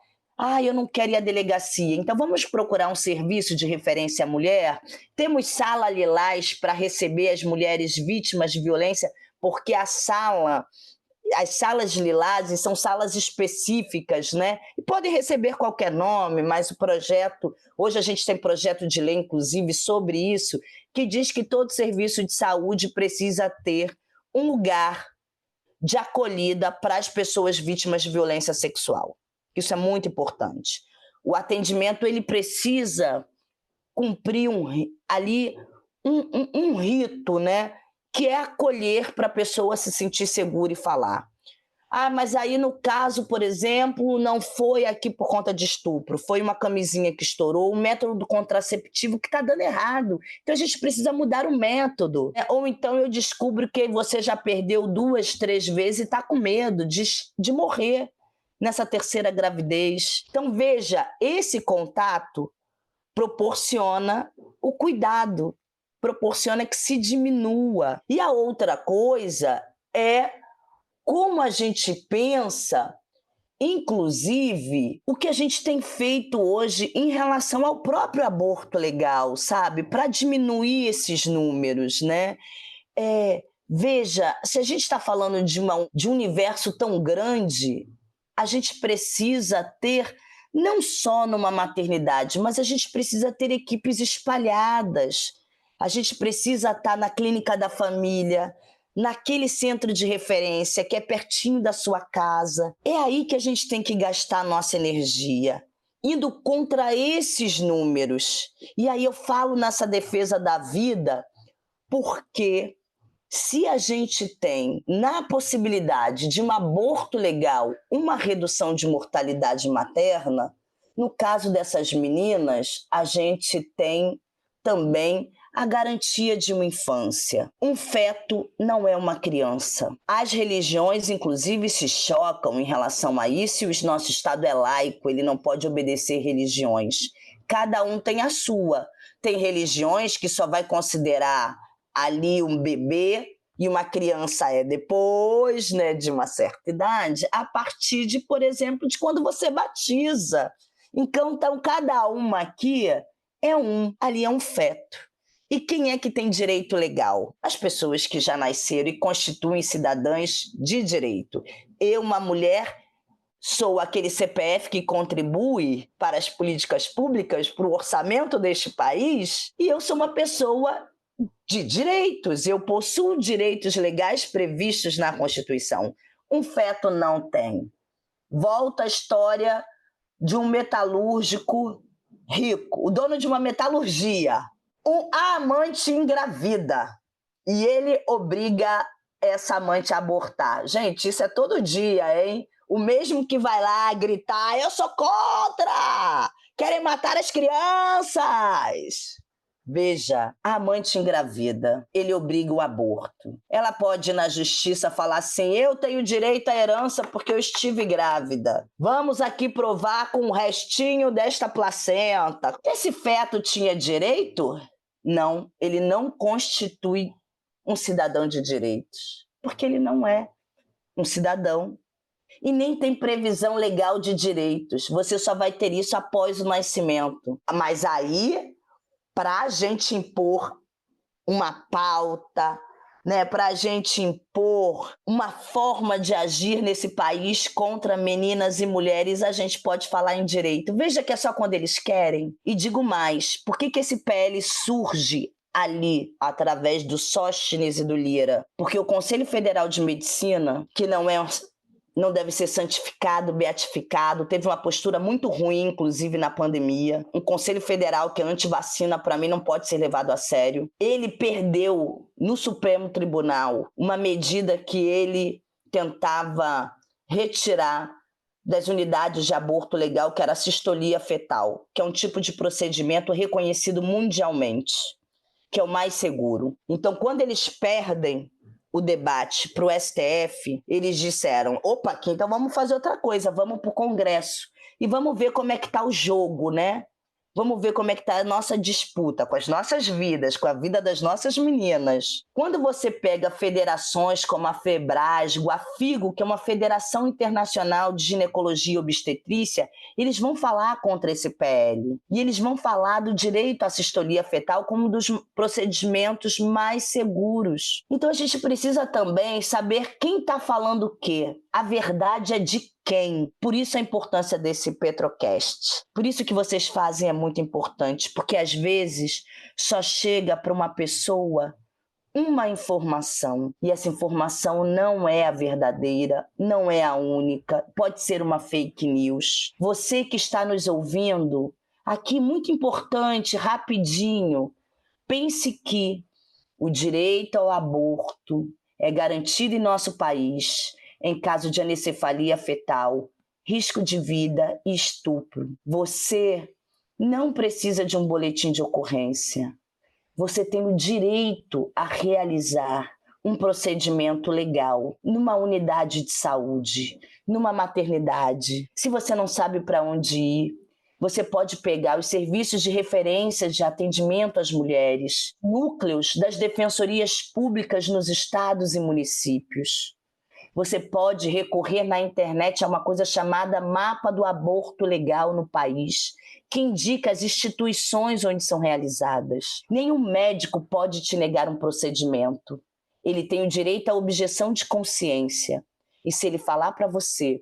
Eu não quero ir à delegacia. Então vamos procurar um serviço de referência à mulher? Temos sala lilás para receber as mulheres vítimas de violência, porque as salas lilás são salas específicas, né? E podem receber qualquer nome, mas o projeto, hoje a gente tem projeto de lei, inclusive, sobre isso, que diz que todo serviço de saúde precisa ter um lugar de acolhida para as pessoas vítimas de violência sexual. Isso é muito importante. O atendimento ele precisa cumprir um rito, né? Que é acolher para a pessoa se sentir segura e falar. Mas aí no caso, por exemplo, não foi aqui por conta de estupro, foi uma camisinha que estourou, um método contraceptivo que está dando errado. Então a gente precisa mudar o método. Ou então eu descubro que você já perdeu 2, 3 vezes e está com medo de morrer nessa terceira gravidez. Então veja, esse contato proporciona o cuidado, proporciona que se diminua. E a outra coisa é como a gente pensa, inclusive, o que a gente tem feito hoje em relação ao próprio aborto legal, sabe? Para diminuir esses números, né? Veja, se a gente está falando de um universo tão grande, a gente precisa ter, não só numa maternidade, mas a gente precisa ter equipes espalhadas. A gente precisa estar na clínica da família, naquele centro de referência que é pertinho da sua casa. É aí que a gente tem que gastar a nossa energia, indo contra esses números. E aí eu falo nessa defesa da vida, porque se a gente tem, na possibilidade de um aborto legal, uma redução de mortalidade materna, no caso dessas meninas, a gente tem também a garantia de uma infância. Um feto não é uma criança. As religiões, inclusive, se chocam em relação a isso, e o nosso Estado é laico, ele não pode obedecer religiões. Cada um tem a sua. Tem religiões que só vai considerar ali um bebê e uma criança depois, né, de uma certa idade, a partir de, por exemplo, de quando você batiza. Então, cada uma aqui ali é um feto. E quem é que tem direito legal? As pessoas que já nasceram e constituem cidadãs de direito. Eu, uma mulher, sou aquele CPF que contribui para as políticas públicas, para o orçamento deste país, e eu sou uma pessoa de direitos. Eu possuo direitos legais previstos na Constituição. Um feto não tem. Volta a história de um metalúrgico rico, o dono de uma metalurgia. A amante engravida e ele obriga essa amante a abortar. Gente, isso é todo dia, hein? O mesmo que vai lá gritar, eu sou contra! Querem matar as crianças! Veja, a amante engravida, ele obriga o aborto. Ela pode ir na justiça falar assim, eu tenho direito à herança porque eu estive grávida. Vamos aqui provar com o restinho desta placenta. Esse feto tinha direito? Não, ele não constitui um cidadão de direitos, porque ele não é um cidadão. E nem tem previsão legal de direitos. Você só vai ter isso após o nascimento. Mas aí, para a gente impor uma pauta, né, para a gente impor uma forma de agir nesse país contra meninas e mulheres, a gente pode falar em direito. Veja que é só quando eles querem. E digo mais, por que esse PL surge ali, através do Sóstenes e do Lira, porque o Conselho Federal de Medicina, que não deve ser santificado, beatificado, teve uma postura muito ruim, inclusive na pandemia. Um Conselho Federal que é anti-vacina, para mim, não pode ser levado a sério. Ele perdeu no Supremo Tribunal uma medida que ele tentava retirar das unidades de aborto legal, que era a sistolia fetal, que é um tipo de procedimento reconhecido mundialmente, que é o mais seguro. Então, quando eles perdem o debate para o STF, eles disseram, opa, aqui, então vamos fazer outra coisa, vamos para o Congresso e vamos ver como é que está o jogo, né? Vamos ver como é que está a nossa disputa com as nossas vidas, com a vida das nossas meninas. Quando você pega federações como a Febrasgo, a FIGO, que é uma federação internacional de ginecologia e obstetrícia, eles vão falar contra esse PL. E eles vão falar do direito à sistolia fetal como um dos procedimentos mais seguros. Então a gente precisa também saber quem está falando o quê. A verdade é de quem? Por isso a importância desse Petrocast. Por isso que vocês fazem é muito importante, porque às vezes só chega para uma pessoa uma informação, e essa informação não é a verdadeira, não é a única, pode ser uma fake news. Você que está nos ouvindo, aqui muito importante, rapidinho, pense que o direito ao aborto é garantido em nosso país em caso de anencefalia fetal, risco de vida e estupro. Você não precisa de um boletim de ocorrência. Você tem o direito a realizar um procedimento legal numa unidade de saúde, numa maternidade. Se você não sabe para onde ir, você pode pegar os serviços de referência de atendimento às mulheres, núcleos das defensorias públicas nos estados e municípios. Você pode recorrer na internet a uma coisa chamada Mapa do Aborto Legal no país, que indica as instituições onde são realizadas. Nenhum médico pode te negar um procedimento. Ele tem o direito à objeção de consciência. E se ele falar para você,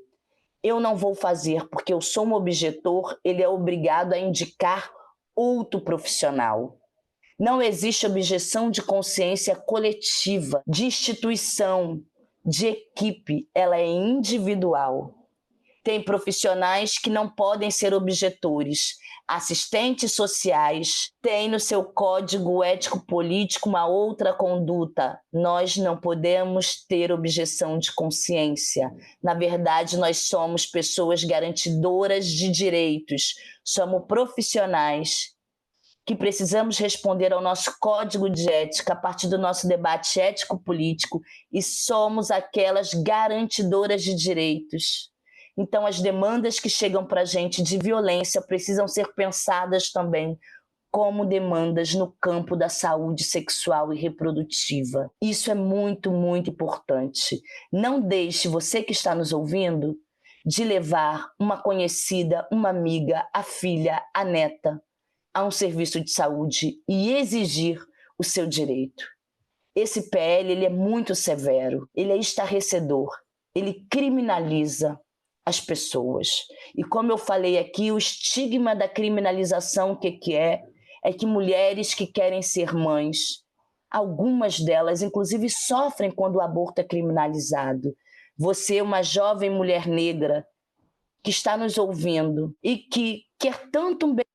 eu não vou fazer porque eu sou um objetor, ele é obrigado a indicar outro profissional. Não existe objeção de consciência coletiva, de instituição, de equipe, ela é individual. Tem profissionais que não podem ser objetores. Assistentes sociais têm no seu código ético-político uma outra conduta. Nós não podemos ter objeção de consciência. Na verdade, nós somos pessoas garantidoras de direitos. Somos profissionais que precisamos responder ao nosso código de ética a partir do nosso debate ético-político e somos aquelas garantidoras de direitos. Então, as demandas que chegam para a gente de violência precisam ser pensadas também como demandas no campo da saúde sexual e reprodutiva. Isso é muito, muito importante. Não deixe, você que está nos ouvindo, de levar uma conhecida, uma amiga, a filha, a neta, a um serviço de saúde e exigir o seu direito. Esse PL ele é muito severo, ele é estarrecedor, ele criminaliza as pessoas. E como eu falei aqui, o estigma da criminalização, o que é? É que mulheres que querem ser mães, algumas delas, inclusive, sofrem quando o aborto é criminalizado. Você, uma jovem mulher negra que está nos ouvindo e que quer tanto um bebê,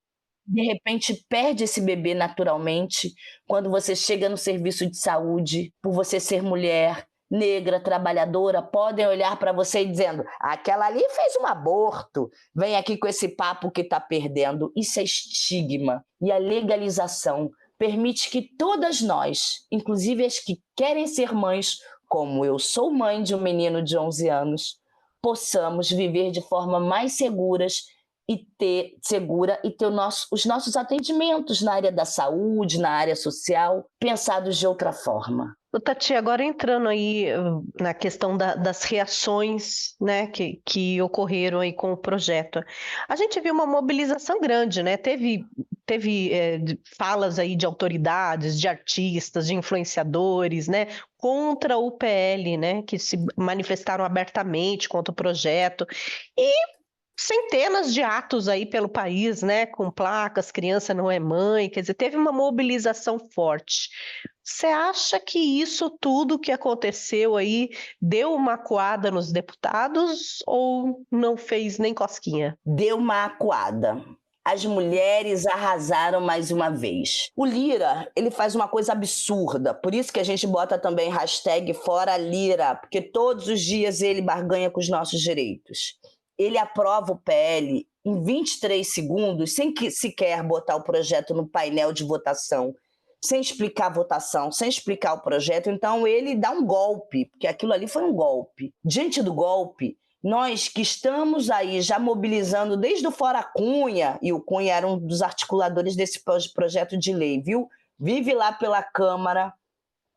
de repente perde esse bebê naturalmente, quando você chega no serviço de saúde, por você ser mulher, negra, trabalhadora, podem olhar para você e dizendo, aquela ali fez um aborto, vem aqui com esse papo que está perdendo. Isso é estigma. E a legalização permite que todas nós, inclusive as que querem ser mães, como eu sou mãe de um menino de 11 anos, possamos viver de forma mais seguras e ter os nossos atendimentos na área da saúde, na área social, pensados de outra forma. Tati, agora entrando aí na questão das reações, né, que ocorreram aí com o projeto. A gente viu uma mobilização grande, né? Teve falas aí de autoridades, de artistas, de influenciadores, né, contra o PL, né, que se manifestaram abertamente contra o projeto. E centenas de atos aí pelo país, né, com placas, criança não é mãe, quer dizer, teve uma mobilização forte. Você acha que isso tudo que aconteceu aí deu uma acuada nos deputados ou não fez nem cosquinha? Deu uma acuada. As mulheres arrasaram mais uma vez. O Lira, ele faz uma coisa absurda, por isso que a gente bota também hashtag Fora Lira, porque todos os dias ele barganha com os nossos direitos. Ele aprova o PL em 23 segundos, sem que sequer botar o projeto no painel de votação, sem explicar a votação, sem explicar o projeto. Então ele dá um golpe, porque aquilo ali foi um golpe. Diante do golpe, nós que estamos aí já mobilizando desde o Fora Cunha, e o Cunha era um dos articuladores desse projeto de lei, viu? Vive lá pela Câmara,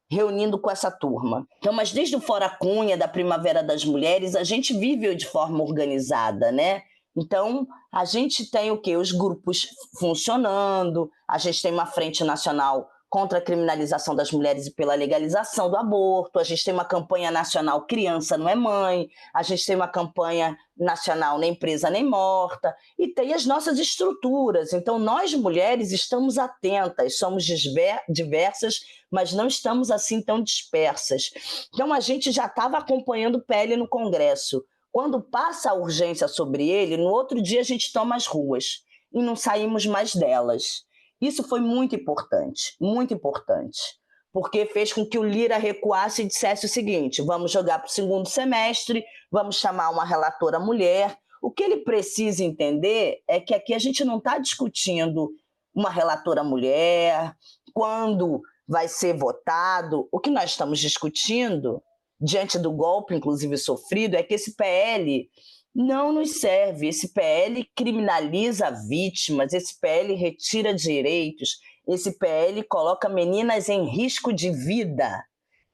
reunindo com essa turma. Então, mas desde o Fora Cunha, da Primavera das Mulheres, a gente vive de forma organizada, né? Então, a gente tem o quê? Os grupos funcionando, a gente tem uma frente nacional contra a criminalização das mulheres e pela legalização do aborto, a gente tem uma campanha nacional Criança Não é Mãe, a gente tem uma campanha nacional Nem Presa Nem Morta, e tem as nossas estruturas. Então, nós mulheres estamos atentas, somos diversas, mas não estamos assim tão dispersas. Então, a gente já estava acompanhando o PL no Congresso. Quando passa a urgência sobre ele, no outro dia a gente toma as ruas e não saímos mais delas. Isso foi muito importante, porque fez com que o Lira recuasse e dissesse o seguinte: vamos jogar para o segundo semestre, vamos chamar uma relatora mulher. O que ele precisa entender é que aqui a gente não está discutindo uma relatora mulher, quando vai ser votado. O que nós estamos discutindo, diante do golpe, inclusive sofrido, é que esse PL não nos serve. Esse PL criminaliza vítimas, esse PL retira direitos, esse PL coloca meninas em risco de vida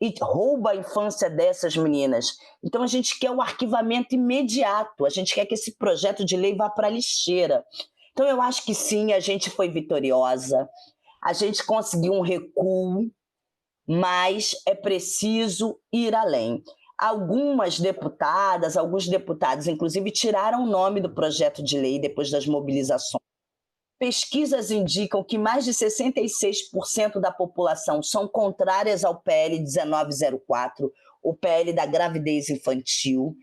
e rouba a infância dessas meninas. Então a gente quer o arquivamento imediato, a gente quer que esse projeto de lei vá para a lixeira. Então eu acho que sim, a gente foi vitoriosa, a gente conseguiu um recuo, mas é preciso ir além. Algumas deputadas, alguns deputados, inclusive, tiraram o nome do projeto de lei depois das mobilizações. Pesquisas indicam que mais de 66% da população são contrárias ao PL 1904, o PL da gravidez infantil,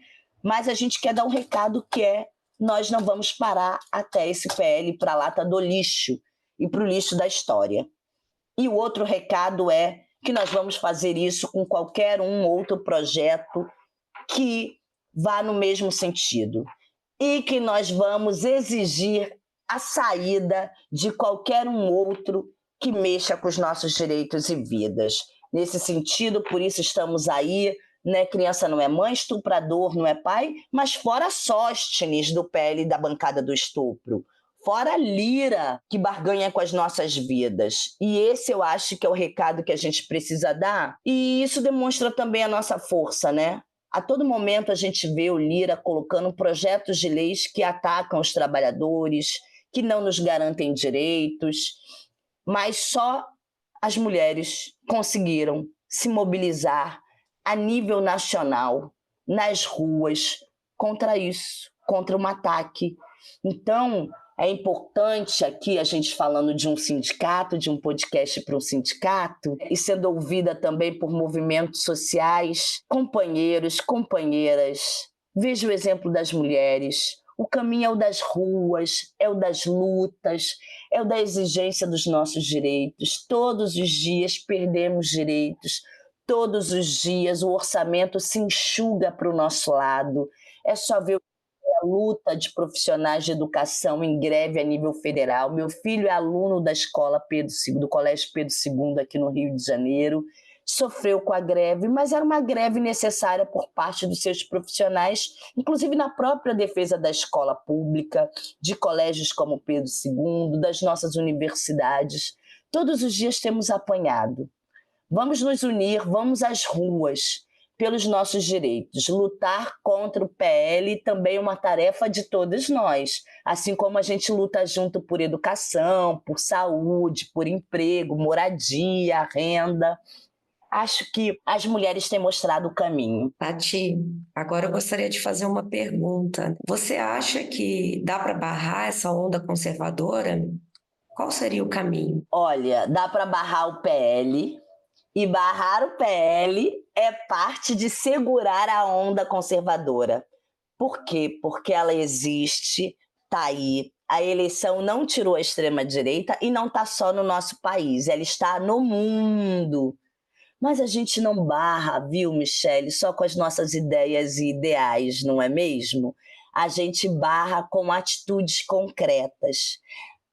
mas a gente quer dar um recado que é: nós não vamos parar até esse PL ir para a lata do lixo e para o lixo da história. E o outro recado é que nós vamos fazer isso com qualquer outro projeto que vá no mesmo sentido e que nós vamos exigir a saída de qualquer outro que mexa com os nossos direitos e vidas. Nesse sentido, por isso estamos aí, né? Criança não é mãe, estuprador não é pai, mas fora Sóstenes do PL da bancada do estupro. Fora Lira, que barganha com as nossas vidas. E esse eu acho que é o recado que a gente precisa dar. E isso demonstra também a nossa força, né? A todo momento a gente vê o Lira colocando projetos de leis que atacam os trabalhadores, que não nos garantem direitos, mas só as mulheres conseguiram se mobilizar a nível nacional, nas ruas, contra isso, contra um ataque. Então, é importante aqui a gente falando de um sindicato, de um podcast para um sindicato, e sendo ouvida também por movimentos sociais, companheiros, companheiras. Veja o exemplo das mulheres. O caminho é o das ruas, é o das lutas, é o da exigência dos nossos direitos. Todos os dias perdemos direitos, todos os dias o orçamento se enxuga para o nosso lado. É só ver a luta de profissionais de educação em greve a nível federal. Meu filho é aluno da escola Pedro II, do Colégio Pedro II aqui no Rio de Janeiro, sofreu com a greve, mas era uma greve necessária por parte dos seus profissionais, inclusive na própria defesa da escola pública, de colégios como Pedro II, das nossas universidades. Todos os dias temos apanhado. Vamos nos unir, vamos às ruas pelos nossos direitos. Lutar contra o PL também é uma tarefa de todos nós, assim como a gente luta junto por educação, por saúde, por emprego, moradia, renda. Acho que as mulheres têm mostrado o caminho. Tati, agora eu gostaria de fazer uma pergunta. Você acha que dá para barrar essa onda conservadora? Qual seria o caminho? Olha, dá para barrar o PL, e barrar o PL é parte de segurar a onda conservadora. Por quê? Porque ela existe, está aí. A eleição não tirou a extrema-direita e não está só no nosso país, ela está no mundo. Mas a gente não barra, viu, Michele, só com as nossas ideias e ideais, não é mesmo? A gente barra com atitudes concretas.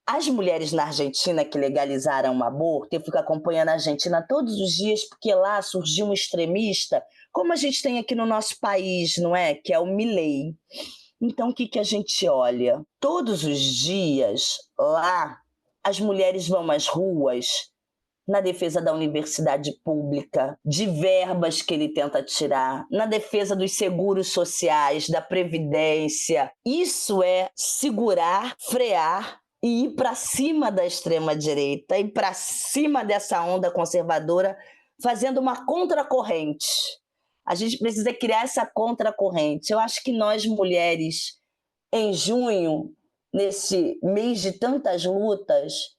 As mulheres na Argentina que legalizaram o aborto, eu fico acompanhando a Argentina todos os dias, porque lá surgiu um extremista, como a gente tem aqui no nosso país, não é? Que é o Milei. Então, o que a gente olha? Todos os dias, lá, as mulheres vão às ruas na defesa da universidade pública, de verbas que ele tenta tirar, na defesa dos seguros sociais, da previdência. Isso é segurar, frear e ir para cima da extrema-direita, ir para cima dessa onda conservadora, fazendo uma contracorrente. A gente precisa criar essa contracorrente. Eu acho que nós, mulheres, em junho, nesse mês de tantas lutas,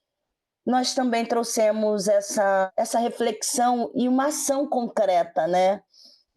nós também trouxemos essa reflexão e uma ação concreta, né?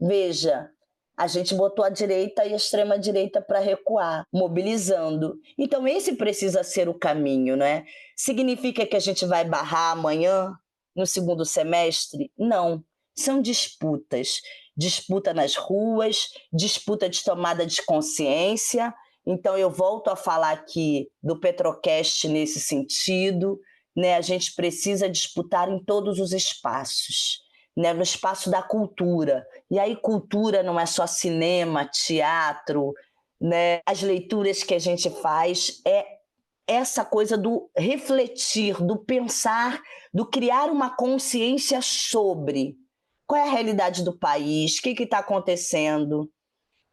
Veja, a gente botou a direita e a extrema-direita para recuar, mobilizando. Então, esse precisa ser o caminho, né? Significa que a gente vai barrar amanhã, no segundo semestre? Não. São disputas. Disputa nas ruas, disputa de tomada de consciência. Então, eu volto a falar aqui do Petrocast nesse sentido, né? A gente precisa disputar em todos os espaços, né? No espaço da cultura. E aí cultura não é só cinema, teatro, né? As leituras que a gente faz é essa coisa do refletir, do pensar, do criar uma consciência sobre qual é a realidade do país, o que está acontecendo,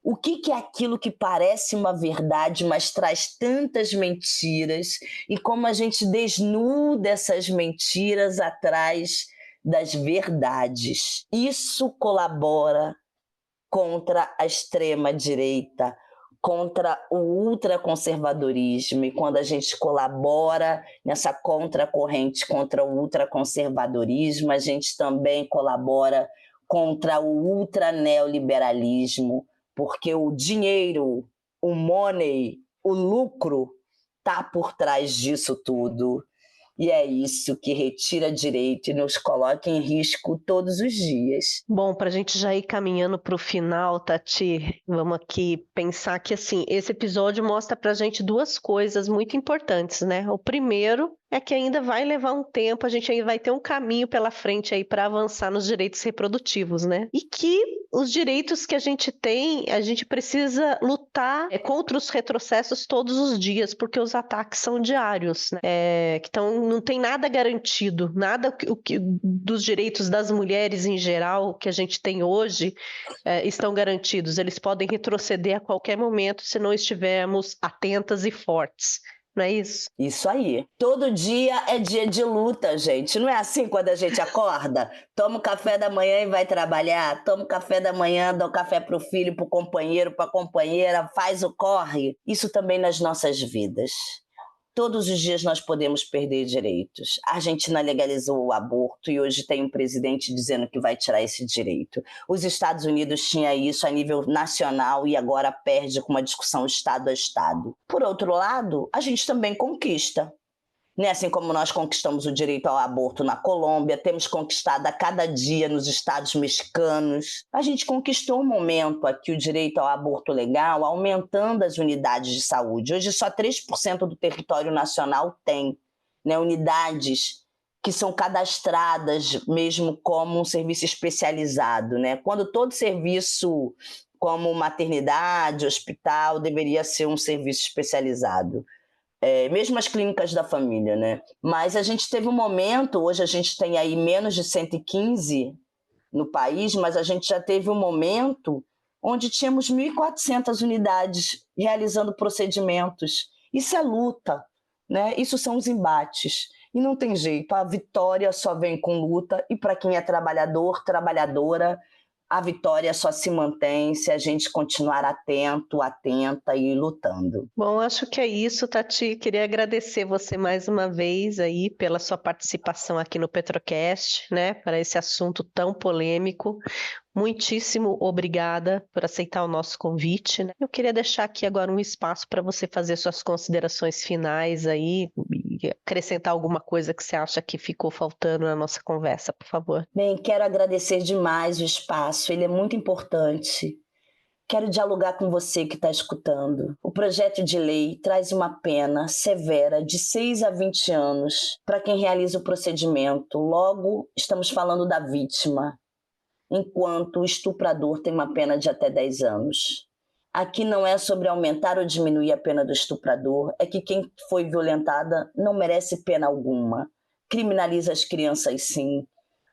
o que é aquilo que parece uma verdade, mas traz tantas mentiras, e como a gente desnuda essas mentiras atrás das verdades. Isso colabora contra a extrema-direita, contra o ultraconservadorismo, e quando a gente colabora nessa contracorrente contra o ultraconservadorismo, a gente também colabora contra o ultraneoliberalismo, porque o dinheiro, o money, o lucro está por trás disso tudo. E é isso que retira direito e nos coloca em risco todos os dias. Bom, para a gente já ir caminhando para o final, Tati, vamos aqui pensar que assim, esse episódio mostra para a gente duas coisas muito importantes, né? O primeiro é que ainda vai levar um tempo, a gente ainda vai ter um caminho pela frente aí para avançar nos direitos reprodutivos, né? E que os direitos que a gente tem, a gente precisa lutar contra os retrocessos todos os dias, porque os ataques são diários, né? Então não tem nada garantido, nada dos direitos das mulheres em geral que a gente tem hoje estão garantidos. Eles podem retroceder a qualquer momento se não estivermos atentas e fortes. Não é isso? Isso aí. Todo dia é dia de luta, gente. Não é assim quando a gente acorda? Toma o café da manhã e vai trabalhar. Toma o café da manhã, dá o café para o filho, para o companheiro, para a companheira, faz o corre. Isso também nas nossas vidas. Todos os dias nós podemos perder direitos. A Argentina legalizou o aborto e hoje tem um presidente dizendo que vai tirar esse direito. Os Estados Unidos tinha isso a nível nacional e agora perde com uma discussão Estado a Estado. Por outro lado, a gente também conquista. Né? Assim como nós conquistamos o direito ao aborto na Colômbia, temos conquistado a cada dia nos estados mexicanos. A gente conquistou um momento aqui o direito ao aborto legal, aumentando as unidades de saúde. Hoje só 3% do território nacional tem, né, unidades que são cadastradas mesmo como um serviço especializado, né? Quando todo serviço como maternidade, hospital, deveria ser um serviço especializado. Mesmo as clínicas da família, né? Mas a gente teve um momento, hoje a gente tem aí menos de 115 no país, mas a gente já teve um momento onde tínhamos 1.400 unidades realizando procedimentos. Isso é luta, né? Isso são os embates. E não tem jeito, a vitória só vem com luta, e para quem é trabalhador, trabalhadora, a vitória só se mantém se a gente continuar atento, atenta e lutando. Bom, acho que é isso, Tati. Queria agradecer você mais uma vez aí pela sua participação aqui no Petrocast, né, para esse assunto tão polêmico. Muitíssimo obrigada por aceitar o nosso convite, né? Eu queria deixar aqui agora um espaço para você fazer suas considerações finais aí e acrescentar alguma coisa que você acha que ficou faltando na nossa conversa, por favor. Bem, quero agradecer demais o espaço, ele é muito importante. Quero dialogar com você que está escutando. O projeto de lei traz uma pena severa de 6 a 20 anos para quem realiza o procedimento. Logo, estamos falando da vítima, enquanto o estuprador tem uma pena de até 10 anos. Aqui não é sobre aumentar ou diminuir a pena do estuprador, é que quem foi violentada não merece pena alguma. Criminaliza as crianças, sim,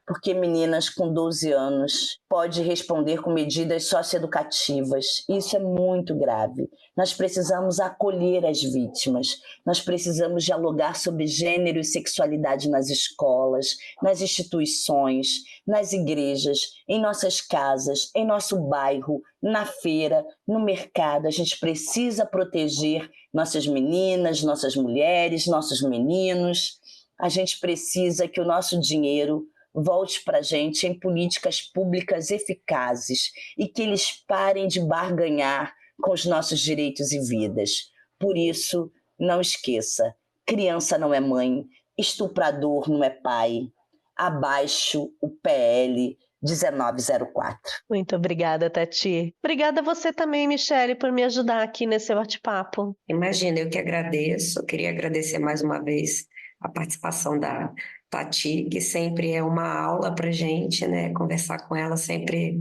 porque meninas com 12 anos podem responder com medidas socioeducativas. Isso é muito grave. Nós precisamos acolher as vítimas, nós precisamos dialogar sobre gênero e sexualidade nas escolas, nas instituições, nas igrejas, em nossas casas, em nosso bairro, na feira, no mercado. A gente precisa proteger nossas meninas, nossas mulheres, nossos meninos. A gente precisa que o nosso dinheiro volte para a gente em políticas públicas eficazes e que eles parem de barganhar com os nossos direitos e vidas. Por isso, não esqueça, criança não é mãe, estuprador não é pai. Abaixo o PL 1904. Muito obrigada, Tati. Obrigada a você também, Michele, por me ajudar aqui nesse bate-papo. Imagina, eu que agradeço. Eu queria agradecer mais uma vez a participação da Tati, que sempre é uma aula para a gente, né? Conversar com ela sempre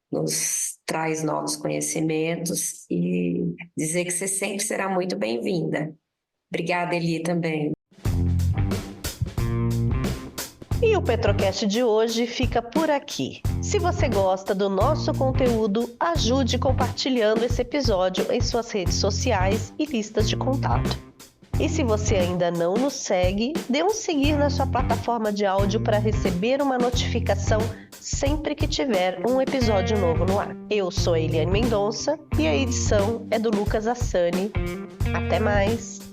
nos traz novos conhecimentos, e dizer que você sempre será muito bem-vinda. Obrigada, Eli, também. E o Petrocast de hoje fica por aqui. Se você gosta do nosso conteúdo, ajude compartilhando esse episódio em suas redes sociais e listas de contato. E se você ainda não nos segue, dê um seguir na sua plataforma de áudio para receber uma notificação sempre que tiver um episódio novo no ar. Eu sou a Eliane Mendonça e a edição é do Lucas Assani. Até mais!